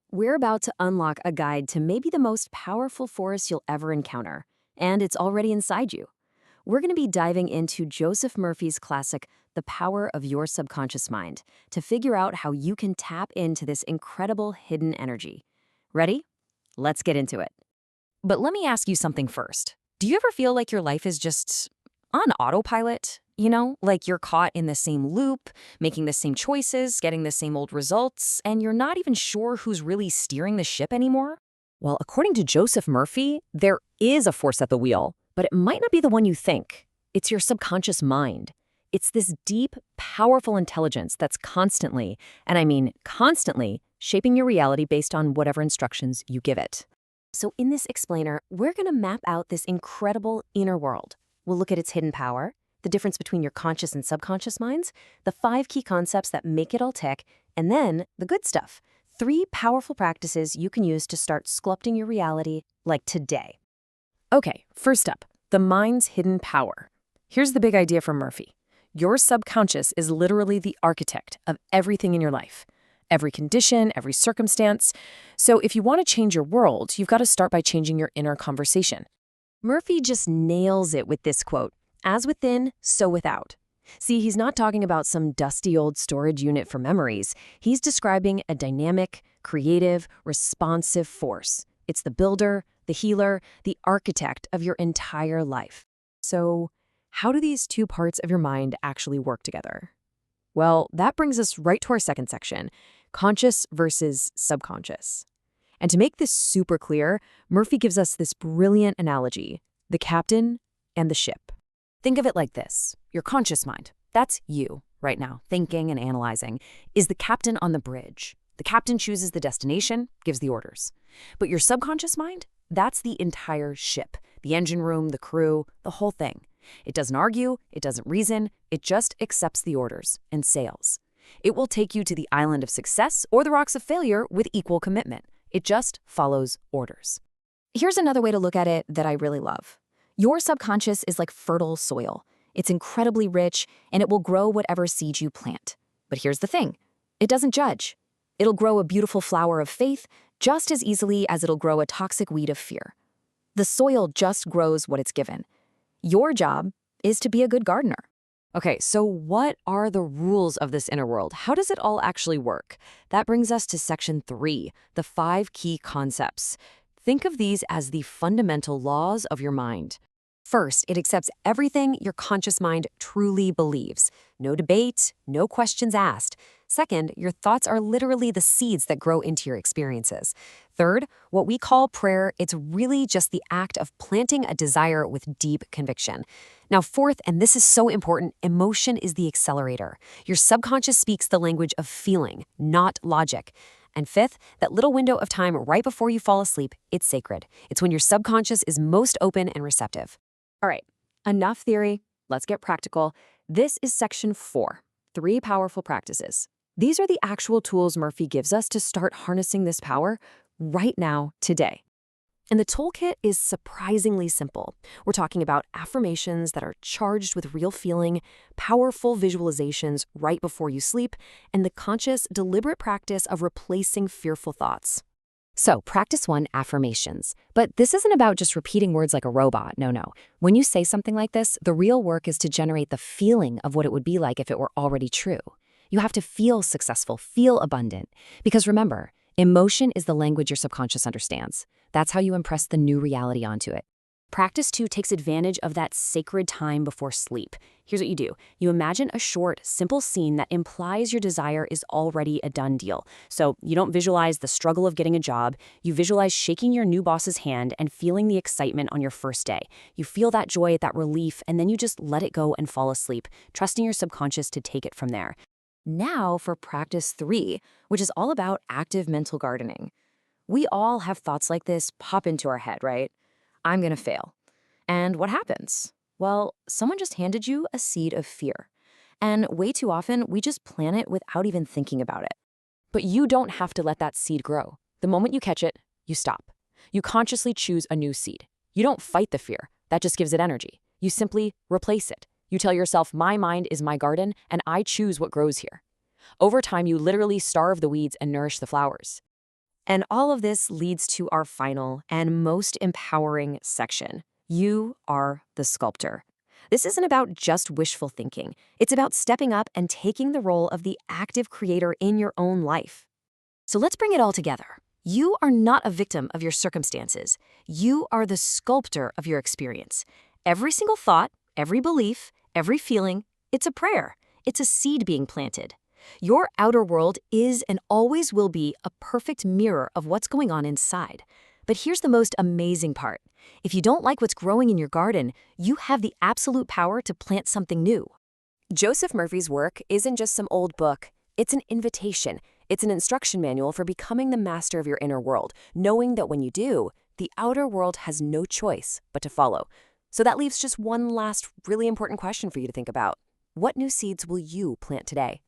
We're about to unlock a guide to maybe the most powerful force you'll ever encounter, and it's already inside you. We're going to be diving into Joseph Murphy's classic, The Power of Your Subconscious Mind, to figure out how you can tap into this incredible hidden energy. Ready? Let's get into it. But let me ask you something first. Do you ever feel like your life is just on autopilot? Like you're caught in the same loop, making the same choices, getting the same old results, and you're not even sure who's really steering the ship anymore? Well, according to Joseph Murphy, there is a force at the wheel, but it might not be the one you think. It's your subconscious mind. It's this deep, powerful intelligence that's constantly, and I mean constantly, shaping your reality based on whatever instructions you give it. So in this explainer, we're going to map out this incredible inner world. We'll look at its hidden power, the difference between your conscious and subconscious minds, the 5 key concepts that make it all tick, and then the good stuff. 3 powerful practices you can use to start sculpting your reality like today. Okay, first up, the mind's hidden power. Here's the big idea from Murphy. Your subconscious is literally the architect of everything in your life. Every condition, every circumstance. So if you want to change your world, you've got to start by changing your inner conversation. Murphy just nails it with this quote, "As within, so without." See, he's not talking about some dusty old storage unit for memories. He's describing a dynamic, creative, responsive force. It's the builder, the healer, the architect of your entire life. So, how do these 2 parts of your mind actually work together? Well, that brings us right to our second section, conscious versus subconscious. And to make this super clear, Murphy gives us this brilliant analogy, the captain and the ship. Think of it like this. Your conscious mind, that's you right now, thinking and analyzing, is the captain on the bridge. The captain chooses the destination, gives the orders. But your subconscious mind, that's the entire ship, the engine room, the crew, the whole thing. It doesn't argue, it doesn't reason, it just accepts the orders and sails. It will take you to the island of success or the rocks of failure with equal commitment. It just follows orders. Here's another way to look at it that I really love. Your subconscious is like fertile soil. It's incredibly rich, and it will grow whatever seed you plant. But here's the thing. It doesn't judge. It'll grow a beautiful flower of faith just as easily as it'll grow a toxic weed of fear. The soil just grows what it's given. Your job is to be a good gardener. Okay, so what are the rules of this inner world? How does it all actually work? That brings us to section 3, the 5 key concepts. Think of these as the fundamental laws of your mind. First, it accepts everything your conscious mind truly believes. No debate, no questions asked. Second, your thoughts are literally the seeds that grow into your experiences. Third, what we call prayer, it's really just the act of planting a desire with deep conviction. Now, fourth, and this is so important, emotion is the accelerator. Your subconscious speaks the language of feeling, not logic. And fifth, that little window of time right before you fall asleep, it's sacred. It's when your subconscious is most open and receptive. All right, enough theory. Let's get practical. This is section 4, 3 powerful practices. These are the actual tools Murphy gives us to start harnessing this power right now, today. And the toolkit is surprisingly simple. We're talking about affirmations that are charged with real feeling, powerful visualizations right before you sleep, and the conscious, deliberate practice of replacing fearful thoughts. So, practice 1, affirmations. But this isn't about just repeating words like a robot, no. When you say something like this, the real work is to generate the feeling of what it would be like if it were already true. You have to feel successful, feel abundant. Because remember, emotion is the language your subconscious understands. That's how you impress the new reality onto it. Practice 2 takes advantage of that sacred time before sleep. Here's what you do. You imagine a short, simple scene that implies your desire is already a done deal. So you don't visualize the struggle of getting a job. You visualize shaking your new boss's hand and feeling the excitement on your first day. You feel that joy, that relief, and then you just let it go and fall asleep, trusting your subconscious to take it from there. Now for practice 3, which is all about active mental gardening. We all have thoughts like this pop into our head, right? I'm gonna fail. And what happens? Well, someone just handed you a seed of fear. And way too often, we just plant it without even thinking about it. But you don't have to let that seed grow. The moment you catch it, you stop. You consciously choose a new seed. You don't fight the fear. That just gives it energy. You simply replace it. You tell yourself, my mind is my garden, and I choose what grows here. Over time, you literally starve the weeds and nourish the flowers. And all of this leads to our final and most empowering section. You are the sculptor. This isn't about just wishful thinking. It's about stepping up and taking the role of the active creator in your own life. So let's bring it all together. You are not a victim of your circumstances. You are the sculptor of your experience. Every single thought, every belief, every feeling, it's a prayer. It's a seed being planted. Your outer world is and always will be a perfect mirror of what's going on inside. But here's the most amazing part. If you don't like what's growing in your garden, you have the absolute power to plant something new. Joseph Murphy's work isn't just some old book. It's an invitation. It's an instruction manual for becoming the master of your inner world, knowing that when you do, the outer world has no choice but to follow. So that leaves just one last really important question for you to think about. What new seeds will you plant today?